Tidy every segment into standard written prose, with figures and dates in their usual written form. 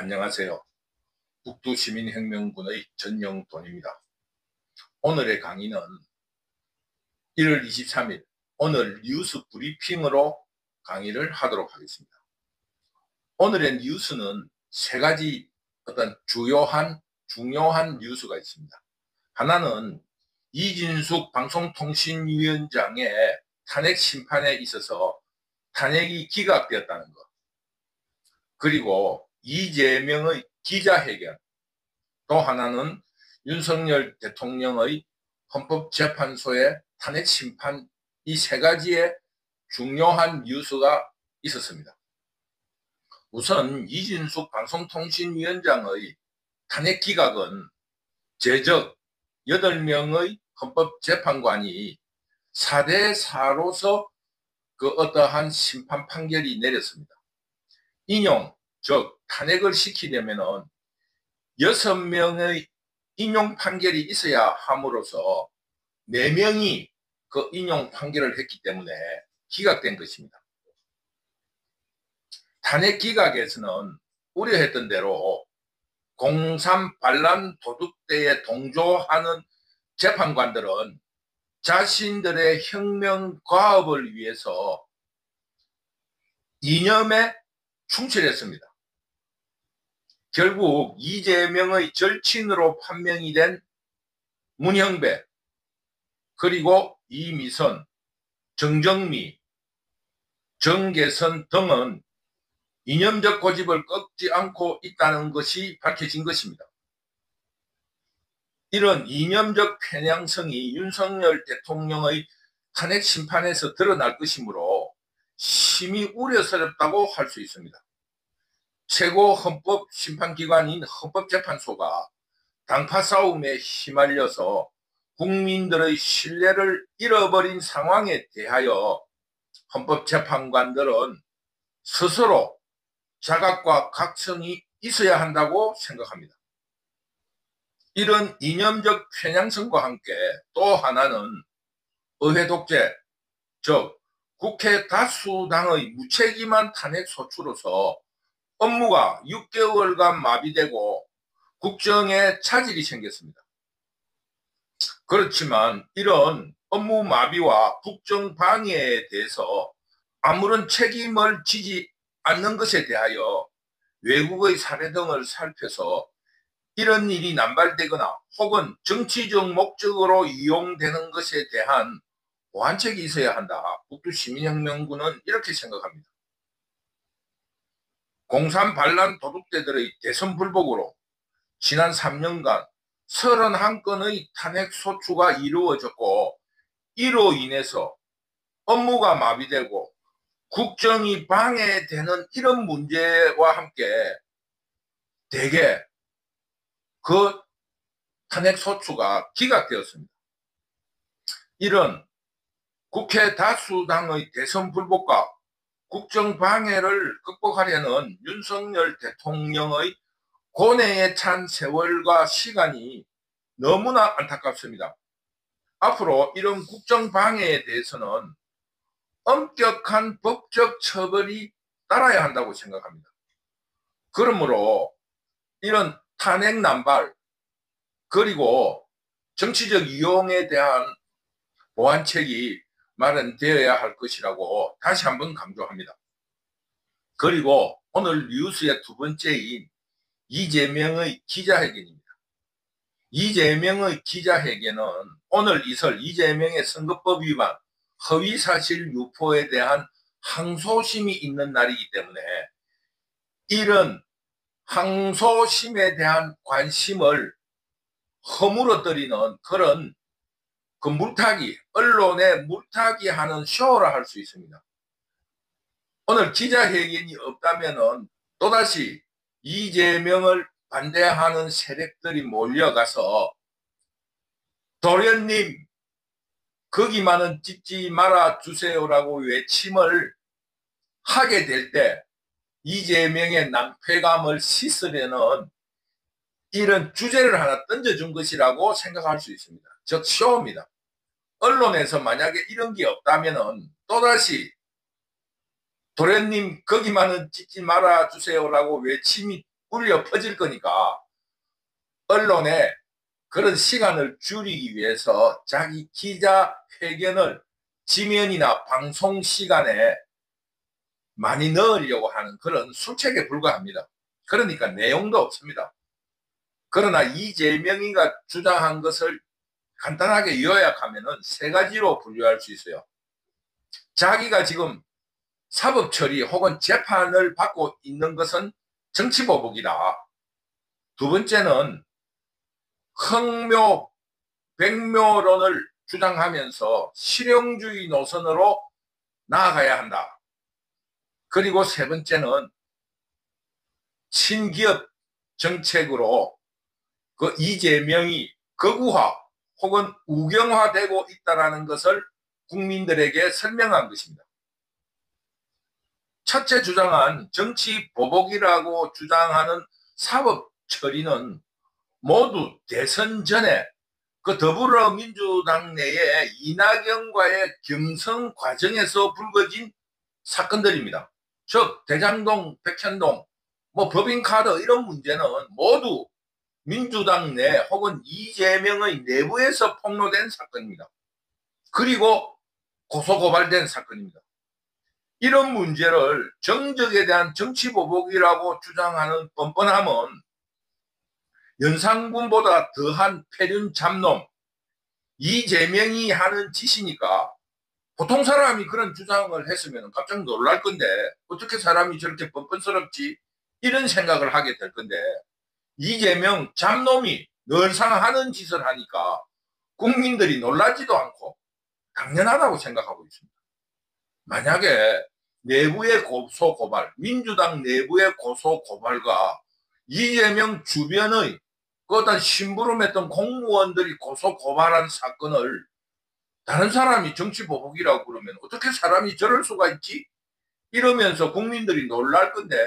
안녕하세요. 북두시민혁명군의 전영돈입니다. 오늘의 강의는 1월 23일 오늘 뉴스 브리핑으로 강의를 하도록 하겠습니다. 오늘의 뉴스는 세 가지 어떤 중요한 뉴스가 있습니다. 하나는 이진숙 방송통신위원장의 탄핵 심판에 있어서 탄핵이 기각되었다는 것, 그리고 이재명의 기자회견, 또 하나는 윤석열 대통령의 헌법재판소의 탄핵 심판, 이 세 가지의 중요한 뉴스가 있었습니다. 우선 이진숙 방송통신위원장의 탄핵 기각은 제적 8명의 헌법재판관이 4대4로서 어떠한 심판 판결이 내렸습니다. 인용, 즉 탄핵을 시키려면 6명의 인용 판결이 있어야 함으로써 4명이 그 인용 판결을 했기 때문에 기각된 것입니다. 탄핵 기각에서는 우려했던 대로 공산 반란 도둑대에 동조하는 재판관들은 자신들의 혁명 과업을 위해서 이념에 충실했습니다. 결국 이재명의 절친으로 판명이 된 문형배, 그리고 이미선, 정정미, 정계선 등은 이념적 고집을 꺾지 않고 있다는 것이 밝혀진 것입니다. 이런 이념적 편향성이 윤석열 대통령의 탄핵 심판에서 드러날 것이므로 심히 우려스럽다고 할 수 있습니다. 최고 헌법심판기관인 헌법재판소가 당파 싸움에 휘말려서 국민들의 신뢰를 잃어버린 상황에 대하여 헌법재판관들은 스스로 자각과 각성이 있어야 한다고 생각합니다. 이런 이념적 편향성과 함께 또 하나는 의회 독재, 즉 국회 다수당의 무책임한 탄핵 소추로서 업무가 6개월간 마비되고 국정에 차질이 생겼습니다. 그렇지만 이런 업무 마비와 국정 방해에 대해서 아무런 책임을 지지 않는 것에 대하여 외국의 사례 등을 살펴서 이런 일이 남발되거나 혹은 정치적 목적으로 이용되는 것에 대한 보완책이 있어야 한다. 북두시민혁명군은 이렇게 생각합니다. 공산 반란 도둑대들의 대선 불복으로 지난 3년간 31건의 탄핵 소추가 이루어졌고, 이로 인해서 업무가 마비되고 국정이 방해되는 이런 문제와 함께 대개 그 탄핵 소추가 기각되었습니다. 이런 국회 다수당의 대선 불복과 국정 방해를 극복하려는 윤석열 대통령의 고뇌에 찬 세월과 시간이 너무나 안타깝습니다. 앞으로 이런 국정 방해에 대해서는 엄격한 법적 처벌이 따라야 한다고 생각합니다. 그러므로 이런 탄핵 남발, 그리고 정치적 이용에 대한 보완책이 마련되어야 할 것이라고 다시 한번 강조합니다. 그리고 오늘 뉴스의 두 번째인 이재명의 기자회견입니다. 이재명의 기자회견은 오늘 이설 이재명의 선거법 위반, 허위사실 유포에 대한 항소심이 있는 날이기 때문에 이런 항소심에 대한 관심을 허물어뜨리는 그런 언론에 물타기 하는 쇼라 할 수 있습니다. 오늘 기자회견이 없다면은 또다시 이재명을 반대하는 세력들이 몰려가서 도련님 거기만은 찍지 말아 주세요라고 외침을 하게 될 때 이재명의 낭패감을 씻으려는 이런 주제를 하나 던져준 것이라고 생각할 수 있습니다. 즉 쇼입니다. 언론에서 만약에 이런 게 없다면은 또다시 도련님 거기만은 찍지 말아 주세요라고 외침이 울려 퍼질 거니까 언론에 그런 시간을 줄이기 위해서 자기 기자회견을 지면이나 방송 시간에 많이 넣으려고 하는 그런 수책에 불과합니다. 그러니까 내용도 없습니다. 그러나 이재명이가 주장한 것을 간단하게 요약하면 세 가지로 분류할 수 있어요. 자기가 지금 사법 처리 혹은 재판을 받고 있는 것은 정치보복이다. 두 번째는 흥묘, 백묘론을 주장하면서 실용주의 노선으로 나아가야 한다. 그리고 세 번째는 친기업 정책으로 그 이재명이 극우화 혹은 우경화되고 있다는 것을 국민들에게 설명한 것입니다. 첫째 주장한 정치 보복이라고 주장하는 사법 처리는 모두 대선 전에 그 더불어민주당 내에 이낙연과의 경선 과정에서 불거진 사건들입니다. 즉 대장동, 백현동, 뭐 법인카드 이런 문제는 모두 민주당 내 혹은 이재명의 내부에서 폭로된 사건입니다. 그리고 고소고발된 사건입니다. 이런 문제를 정적에 대한 정치보복이라고 주장하는 뻔뻔함은 연산군보다 더한 폐륜 잡놈 이재명이 하는 짓이니까 보통 사람이 그런 주장을 했으면 깜짝 놀랄 건데 어떻게 사람이 저렇게 뻔뻔스럽지 이런 생각을 하게 될 건데 이재명 잡놈이 늘상 하는 짓을 하니까 국민들이 놀라지도 않고 당연하다고 생각하고 있습니다. 만약에 내부의 고소고발, 민주당 내부의 고소고발과 이재명 주변의 그 어떤 심부름했던 공무원들이 고소고발한 사건을 다른 사람이 정치보복이라고 그러면 어떻게 사람이 저럴 수가 있지? 이러면서 국민들이 놀랄 건데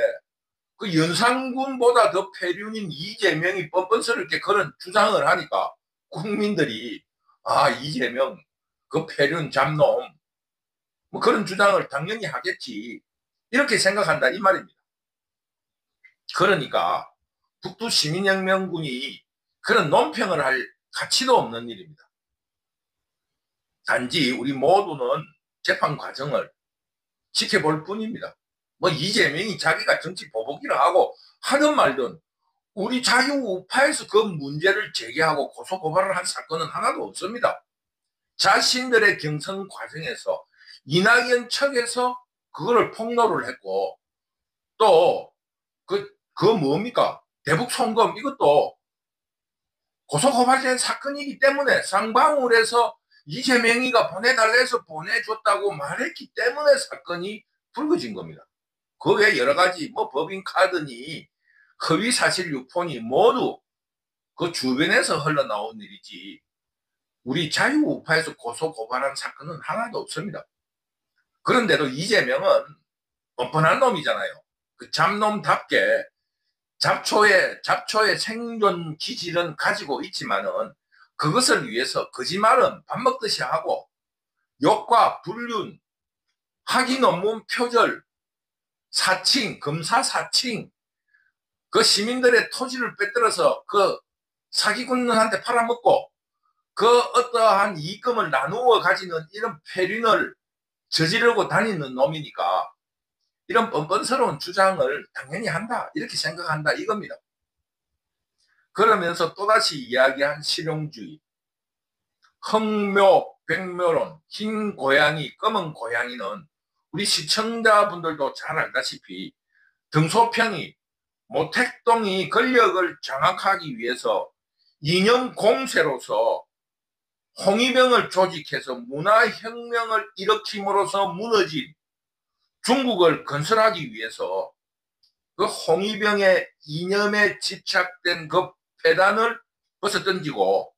그 연산군보다 더 폐륜인 이재명이 뻔뻔스럽게 그런 주장을 하니까 국민들이 아 이재명 그 폐륜 잡놈 뭐 그런 주장을 당연히 하겠지 이렇게 생각한다 이 말입니다. 그러니까 북두시민혁명군이 그런 논평을 할 가치도 없는 일입니다. 단지 우리 모두는 재판 과정을 지켜볼 뿐입니다. 뭐 이재명이 자기가 정치 보복이라 하고 하든 말든 우리 자유우파에서 그 문제를 제기하고 고소고발을 한 사건은 하나도 없습니다. 자신들의 경선 과정에서 이낙연 측에서 그거를 폭로를 했고 또 그 뭡니까? 대북 송금 이것도 고소고발된 사건이기 때문에 쌍방울에서 이재명이가 보내달라 해서 보내줬다고 말했기 때문에 사건이 불거진 겁니다. 그 외에 여러 가지 뭐 법인카드니 허위사실 유포니 모두 그 주변에서 흘러나온 일이지 우리 자유우파에서 고소고발한 사건은 하나도 없습니다. 그런데도 이재명은 뻔뻔한 놈이잖아요. 그 잡놈답게 잡초의 생존 기질은 가지고 있지만은 그것을 위해서 거짓말은 밥 먹듯이 하고 욕과 불륜, 학위 논문 표절, 사칭, 검사 사칭, 그 시민들의 토지를 빼들어서 그 사기꾼한테 팔아먹고 그 어떠한 이익금을 나누어 가지는 이런 폐륜을 저지르고 다니는 놈이니까 이런 뻔뻔스러운 주장을 당연히 한다 이렇게 생각한다 이겁니다. 그러면서 또다시 이야기한 실용주의, 흥묘, 백묘론, 흰 고양이, 검은 고양이는 우리 시청자분들도 잘 알다시피 등소평이 모택동이 권력을 장악하기 위해서 이념 공세로서 홍위병을 조직해서 문화혁명을 일으킴으로써 무너진 중국을 건설하기 위해서 그 홍위병의 이념에 집착된 그 폐단을 벗어던지고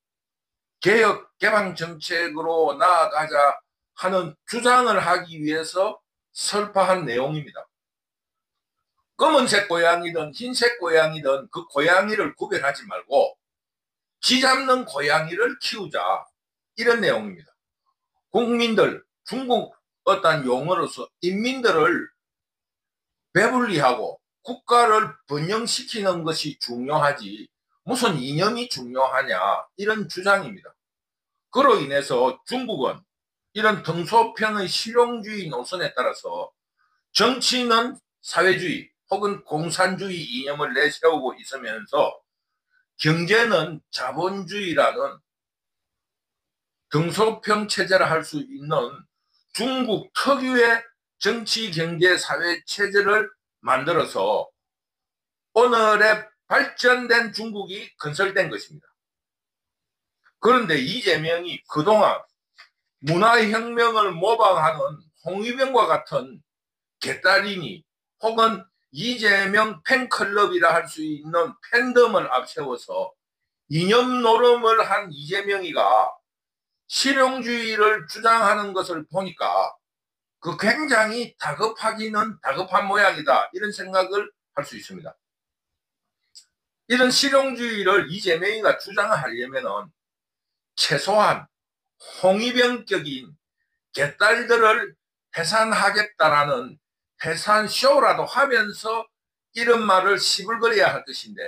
개혁 개방 정책으로 나아가자 하는 주장을 하기 위해서 설파한 내용입니다. 검은색 고양이든 흰색 고양이든 그 고양이를 구별하지 말고 쥐 잡는 고양이를 키우자 이런 내용입니다. 국민들 중국 어떤 용어로서 인민들을 배분리하고 국가를 번영시키는 것이 중요하지 무슨 이념이 중요하냐 이런 주장입니다. 그로 인해서 중국은 이런 등소평의 실용주의 노선에 따라서 정치는 사회주의 혹은 공산주의 이념을 내세우고 있으면서 경제는 자본주의라는 등소평 체제를 할 수 있는 중국 특유의 정치, 경제, 사회 체제를 만들어서 오늘의 발전된 중국이 건설된 것입니다. 그런데 이재명이 그동안 문화혁명을 모방하는 홍위병과 같은 개딸이니 혹은 이재명 팬클럽이라 할 수 있는 팬덤을 앞세워서 이념 노름을 한 이재명이가 실용주의를 주장하는 것을 보니까 그 굉장히 다급하기는 다급한 모양이다 이런 생각을 할 수 있습니다. 이런 실용주의를 이재명이가 주장하려면은 최소한 홍위병격인 개딸들을 해산하겠다라는 해산쇼라도 하면서 이런 말을 시불거려야 할 것인데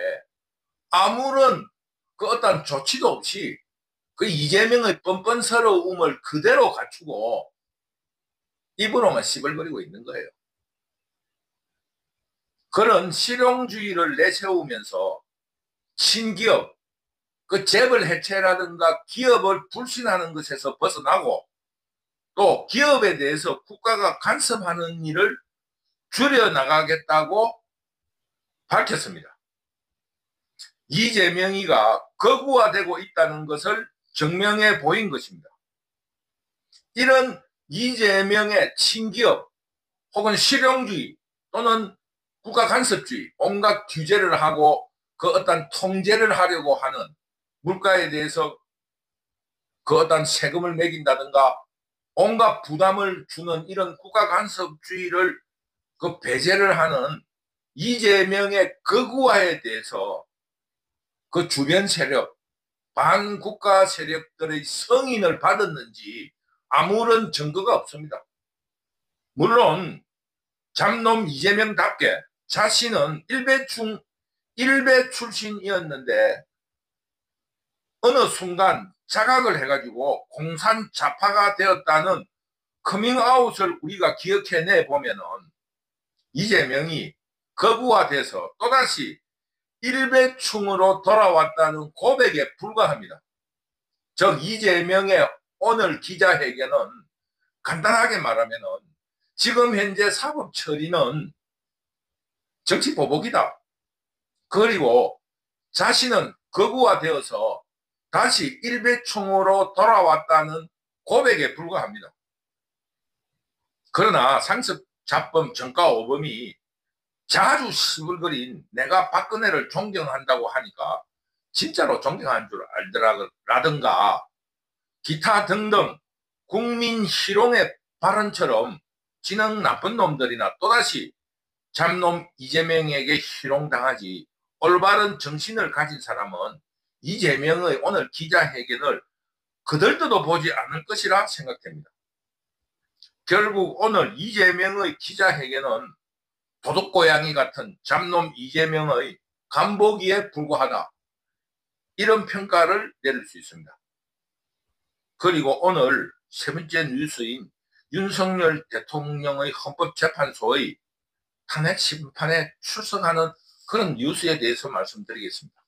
아무런 그 어떤 조치도 없이 그 이재명의 뻔뻔스러움을 그대로 갖추고 입으로만 시벌거리고 있는 거예요. 그런 실용주의를 내세우면서 신기업, 그 재벌 해체라든가 기업을 불신하는 것에서 벗어나고 또 기업에 대해서 국가가 간섭하는 일을 줄여나가겠다고 밝혔습니다. 이재명이가 거구화되고 있다는 것을 증명해 보인 것입니다. 이런 이재명의 친기업 혹은 실용주의 또는 국가 간섭주의, 온갖 규제를 하고 그 어떤 통제를 하려고 하는 물가에 대해서 그 어떤 세금을 매긴다든가 온갖 부담을 주는 이런 국가 간섭주의를 그 배제를 하는 이재명의 거구화에 대해서 그 주변 세력, 반국가 세력들의 성인을 받았는지 아무런 증거가 없습니다. 물론 잡놈 이재명답게 자신은 일베 출신이었는데 어느 순간 자각을 해가지고 공산자파가 되었다는 커밍아웃을 우리가 기억해내 보면은 이재명이 거부화돼서 또다시 일베충으로 돌아왔다는 고백에 불과합니다. 즉 이재명의 오늘 기자회견은 간단하게 말하면은 지금 현재 사법 처리는 정치 보복이다. 그리고 자신은 거부화되어서 다시 일베충으로 돌아왔다는 고백에 불과합니다. 그러나 상습자범 정가오범이 자주 시불거린 내가 박근혜를 존경한다고 하니까 진짜로 존경한 줄 알더라든가 기타 등등 국민 희롱의 발언처럼 지능 나쁜 놈들이나 또다시 잡놈 이재명에게 희롱당하지 올바른 정신을 가진 사람은 이재명의 오늘 기자회견을 그들도 보지 않을 것이라 생각됩니다. 결국 오늘 이재명의 기자회견은 도둑고양이 같은 잡놈 이재명의 간보기에 불과하다. 이런 평가를 내릴 수 있습니다. 그리고 오늘 세 번째 뉴스인 윤석열 대통령의 헌법재판소의 탄핵 심판에 출석하는 그런 뉴스에 대해서 말씀드리겠습니다.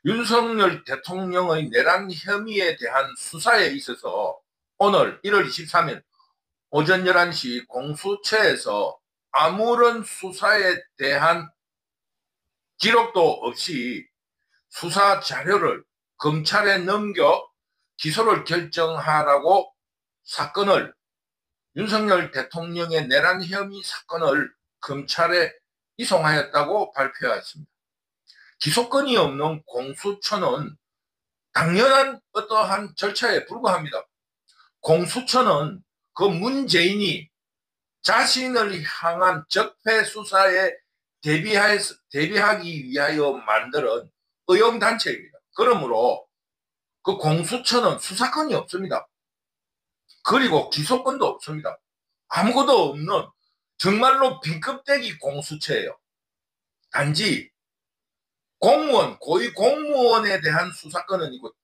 윤석열 대통령의 내란 혐의에 대한 수사에 있어서 오늘 1월 23일 오전 11시 공수처에서 아무런 수사에 대한 기록도 없이 수사 자료를 검찰에 넘겨 기소를 결정하라고 사건을 윤석열 대통령의 내란 혐의 사건을 검찰에 이송하였다고 발표하였습니다. 기소권이 없는 공수처는 당연한 어떠한 절차에 불과합니다. 공수처는 그 문재인이 자신을 향한 적폐 수사에 대비하기 위하여 만든 의용단체입니다. 그러므로 그 공수처는 수사권이 없습니다. 그리고 기소권도 없습니다. 아무것도 없는 정말로 빈껍데기 공수처예요. 단지 공무원, 고위 공무원에 대한 수사권은 있고,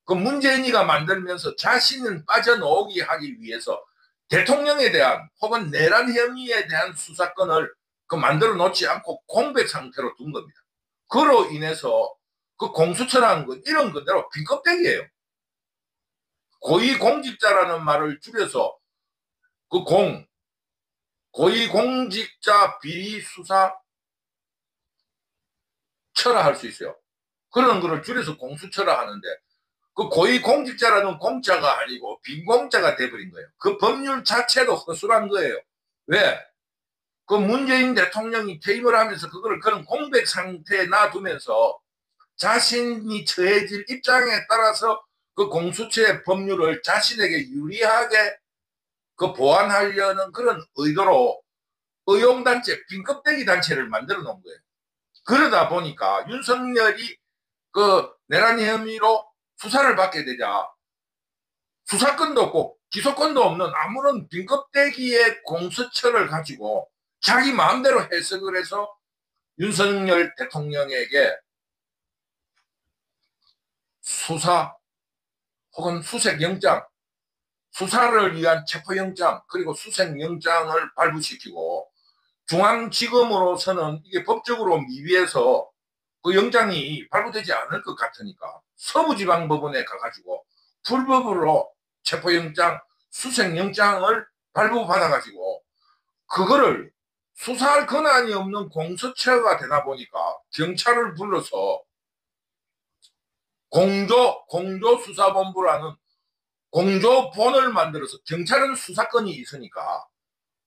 그 문재인이가 만들면서 자신은 빠져나오게 하기 위해서 대통령에 대한 혹은 내란 혐의에 대한 수사권을 그 만들어 놓지 않고 공백 상태로 둔 겁니다. 그로 인해서 그 공수처라는 건 이런 그대로 빈껍데기예요. 고위공직자라는 말을 줄여서 그 고위공직자 비리수사처라 할 수 있어요. 그런 거를 줄여서 공수처라 하는데, 그 고위공직자라는 공자가 아니고 빈공자가 돼버린 거예요. 그 법률 자체도 허술한 거예요. 왜? 그 문재인 대통령이 퇴임을 하면서 그거를 그런 공백 상태에 놔두면서 자신이 처해질 입장에 따라서 그 공수처의 법률을 자신에게 유리하게 그 보완하려는 그런 의도로 의용단체, 빈껍데기 단체를 만들어 놓은 거예요. 그러다 보니까 윤석열이 그 내란 혐의로 수사를 받게 되자 수사권도 없고 기소권도 없는 아무런 빈껍데기의 공수처를 가지고 자기 마음대로 해석을 해서 윤석열 대통령에게 수사 혹은 수색영장, 수사를 위한 체포영장, 그리고 수색영장을 발부시키고, 중앙지검으로서는 이게 법적으로 미비해서 그 영장이 발부되지 않을 것 같으니까 서부지방법원에 가가지고 불법으로 체포영장, 수색영장을 발부받아가지고 그거를 수사할 권한이 없는 공수처가 되다 보니까 경찰을 불러서 공조수사본부라는 공조본을 만들어서, 경찰은 수사권이 있으니까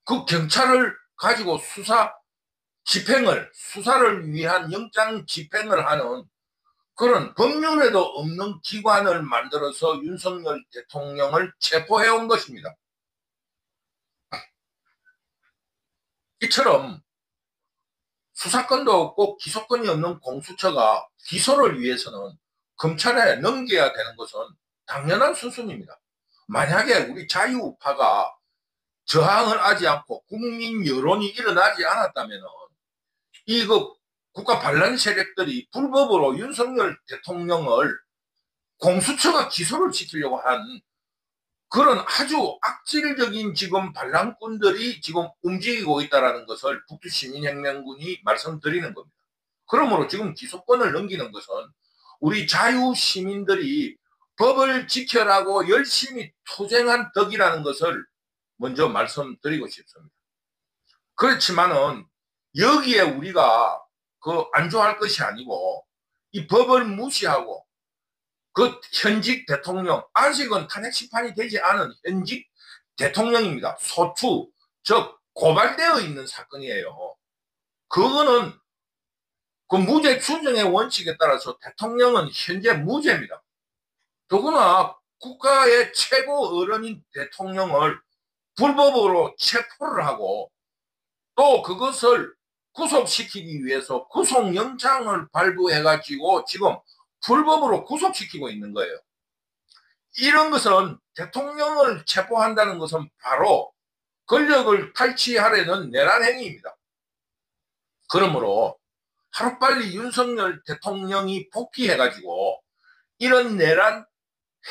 그 경찰을 가지고 수사를 위한 영장 집행을 하는 그런 법률에도 없는 기관을 만들어서 윤석열 대통령을 체포해온 것입니다. 이처럼 수사권도 없고 기소권이 없는 공수처가 기소를 위해서는 검찰에 넘겨야 되는 것은 당연한 수순입니다. 만약에 우리 자유우파가 저항을 하지 않고 국민 여론이 일어나지 않았다면 이거 국가 반란 세력들이 불법으로 윤석열 대통령을 공수처가 기소를 시키려고 한 그런 아주 악질적인 지금 반란꾼들이 지금 움직이고 있다는 것을 북두시민혁명군이 말씀드리는 겁니다. 그러므로 지금 기소권을 넘기는 것은 우리 자유시민들이 법을 지켜라고 열심히 투쟁한 덕이라는 것을 먼저 말씀드리고 싶습니다. 그렇지만은 여기에 우리가 그 안주할 것이 아니고 이 법을 무시하고 그 현직 대통령, 아직은 탄핵 심판이 되지 않은 현직 대통령입니다. 소추, 즉 고발되어 있는 사건이에요. 그거는 그 무죄 추정의 원칙에 따라서 대통령은 현재 무죄입니다. 더구나 국가의 최고 어른인 대통령을 불법으로 체포를 하고 또 그것을 구속시키기 위해서 구속영장을 발부해가지고 지금 불법으로 구속시키고 있는 거예요. 이런 것은, 대통령을 체포한다는 것은 바로 권력을 탈취하려는 내란 행위입니다. 그러므로 하루빨리 윤석열 대통령이 복귀해가지고 이런 내란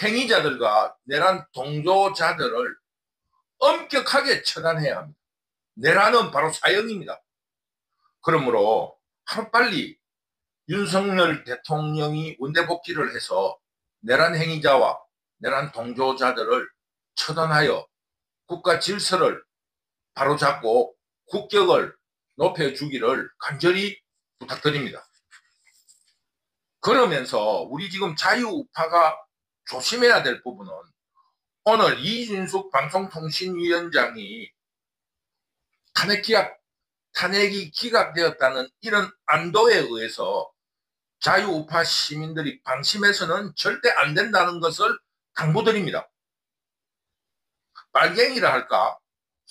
행위자들과 내란 동조자들을 엄격하게 처단해야 합니다. 내란은 바로 사형입니다. 그러므로 하루빨리 윤석열 대통령이 원대복귀를 해서 내란 행위자와 내란 동조자들을 처단하여 국가 질서를 바로잡고 국격을 높여주기를 간절히 부탁드립니다. 그러면서 우리 지금 자유우파가 조심해야 될 부분은, 오늘 이준숙 방송통신위원장이 탄핵이 기각되었다는 이런 안도에 의해서 자유우파 시민들이 방심해서는 절대 안 된다는 것을 당부드립니다. 빨갱이라 할까,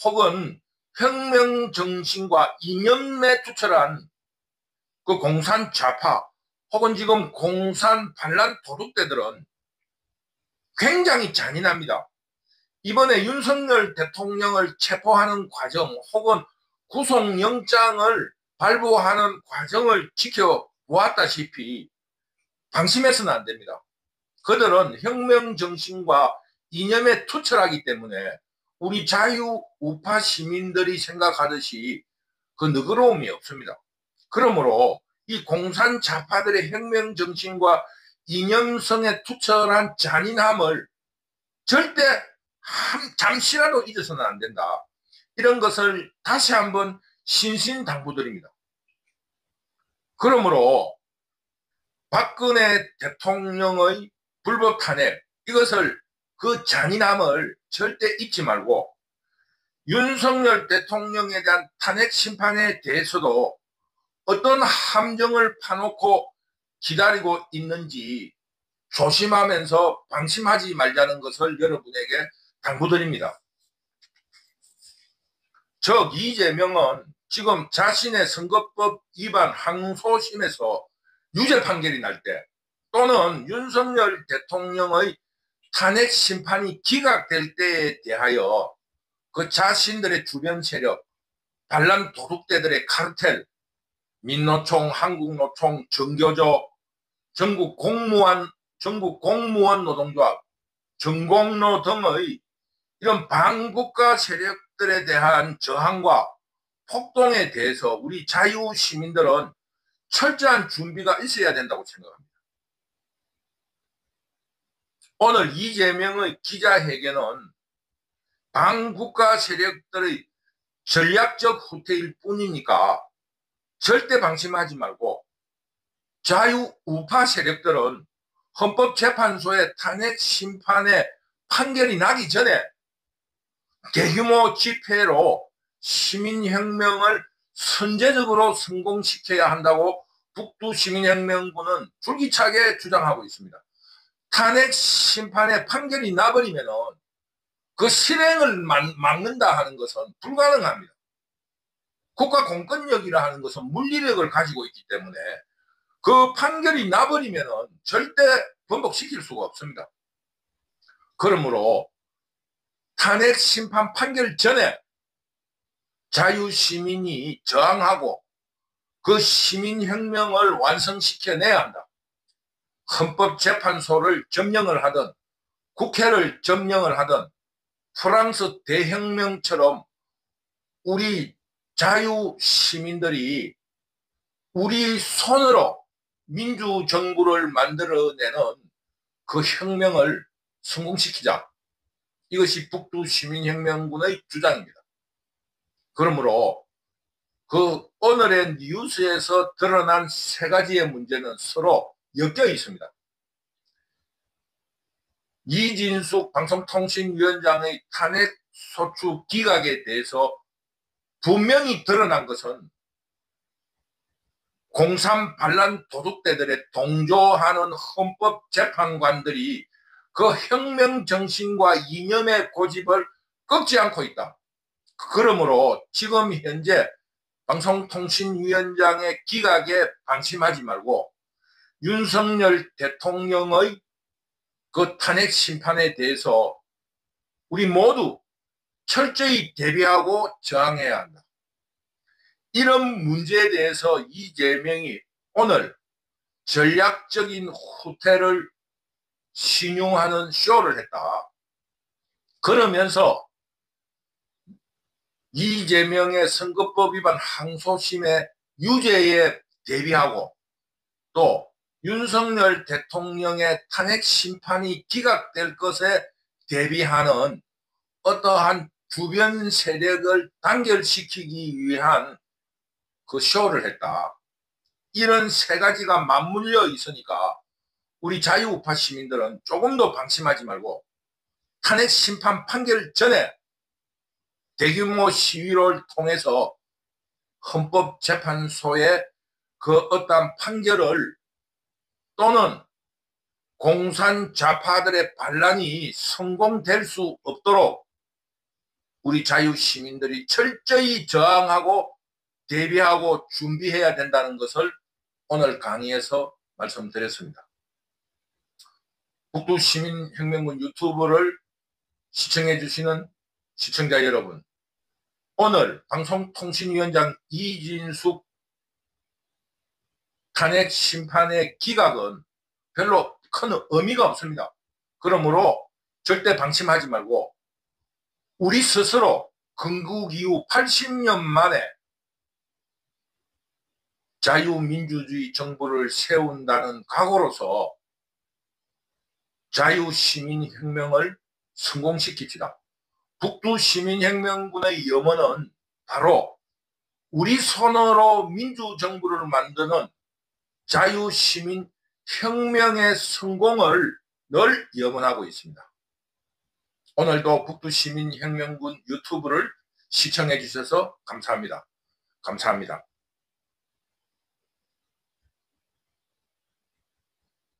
혹은 혁명정신과 이념에 투철한 그 공산 좌파 혹은 지금 공산 반란 도둑대들은 굉장히 잔인합니다. 이번에 윤석열 대통령을 체포하는 과정 혹은 구속영장을 발부하는 과정을 지켜보았다시피 방심해서는 안 됩니다. 그들은 혁명정신과 이념에 투철하기 때문에 우리 자유우파 시민들이 생각하듯이 그 너그러움이 없습니다. 그러므로 이 공산 좌파들의 혁명정신과 이념성에 투철한 잔인함을 절대 잠시라도 잊어서는 안 된다. 이런 것을 다시 한번 신신당부드립니다. 그러므로 박근혜 대통령의 불법 탄핵, 이것을 그 잔인함을 절대 잊지 말고 윤석열 대통령에 대한 탄핵 심판에 대해서도 어떤 함정을 파놓고 기다리고 있는지 조심하면서 방심하지 말자는 것을 여러분에게 당부드립니다. 즉 이재명은 지금 자신의 선거법 위반 항소심에서 유죄 판결이 날 때 또는 윤석열 대통령의 탄핵 심판이 기각될 때에 대하여 그 자신들의 주변 세력, 반란 도둑대들의 카르텔, 민노총, 한국노총, 정교조, 전국 공무원 노동조합, 전공로 등의 이런 반국가 세력들에 대한 저항과 폭동에 대해서 우리 자유시민들은 철저한 준비가 있어야 된다고 생각합니다. 오늘 이재명의 기자회견은 반국가 세력들의 전략적 후퇴일 뿐이니까 절대 방심하지 말고 자유우파 세력들은 헌법재판소의 탄핵 심판의 판결이 나기 전에 대규모 집회로 시민혁명을 선제적으로 성공시켜야 한다고 북두시민혁명군은 줄기차게 주장하고 있습니다. 탄핵 심판의 판결이 나버리면 그 실행을 막는다 하는 것은 불가능합니다. 국가 공권력이라 하는 것은 물리력을 가지고 있기 때문에 그 판결이 나버리면 절대 번복시킬 수가 없습니다. 그러므로 탄핵 심판 판결 전에 자유시민이 저항하고 그 시민혁명을 완성시켜내야 한다. 헌법재판소를 점령을 하든 국회를 점령을 하든 프랑스 대혁명처럼 우리 자유시민들이 우리 손으로 민주정부를 만들어내는 그 혁명을 성공시키자. 이것이 북두시민혁명군의 주장입니다. 그러므로 그 오늘의 뉴스에서 드러난 세 가지의 문제는 서로 엮여 있습니다. 이진숙 방송통신위원장의 탄핵소추 기각에 대해서 분명히 드러난 것은 공산 반란 도둑대들의 동조하는 헌법재판관들이 그 혁명 정신과 이념의 고집을 꺾지 않고 있다. 그러므로 지금 현재 방송통신위원장의 기각에 방심하지 말고 윤석열 대통령의 그 탄핵 심판에 대해서 우리 모두 철저히 대비하고 저항해야 한다. 이런 문제에 대해서 이재명이 오늘 전략적인 후퇴를 신용하는 쇼를 했다. 그러면서 이재명의 선거법 위반 항소심의 유죄에 대비하고 또 윤석열 대통령의 탄핵 심판이 기각될 것에 대비하는 어떠한 주변 세력을 단결시키기 위한 그 쇼를 했다. 이런 세 가지가 맞물려 있으니까 우리 자유우파 시민들은 조금 더 방심하지 말고 탄핵 심판 판결 전에 대규모 시위를 통해서 헌법재판소의 그 어떤 판결을 또는 공산 좌파들의 반란이 성공될 수 없도록 우리 자유시민들이 철저히 저항하고 대비하고 준비해야 된다는 것을 오늘 강의에서 말씀드렸습니다. 북두시민혁명군 유튜브를 시청해 주시는 시청자 여러분, 오늘 방송통신위원장 이진숙 탄핵 심판의 기각은 별로 큰 의미가 없습니다. 그러므로 절대 방심하지 말고 우리 스스로 건국 이후 80년 만에 자유민주주의 정부를 세운다는 각오로서 자유시민혁명을 성공시킵시다. 북두시민혁명군의 염원은 바로 우리 손으로 민주정부를 만드는 자유시민혁명의 성공을 늘 염원하고 있습니다. 오늘도 북두시민혁명군 유튜브를 시청해 주셔서 감사합니다. 감사합니다.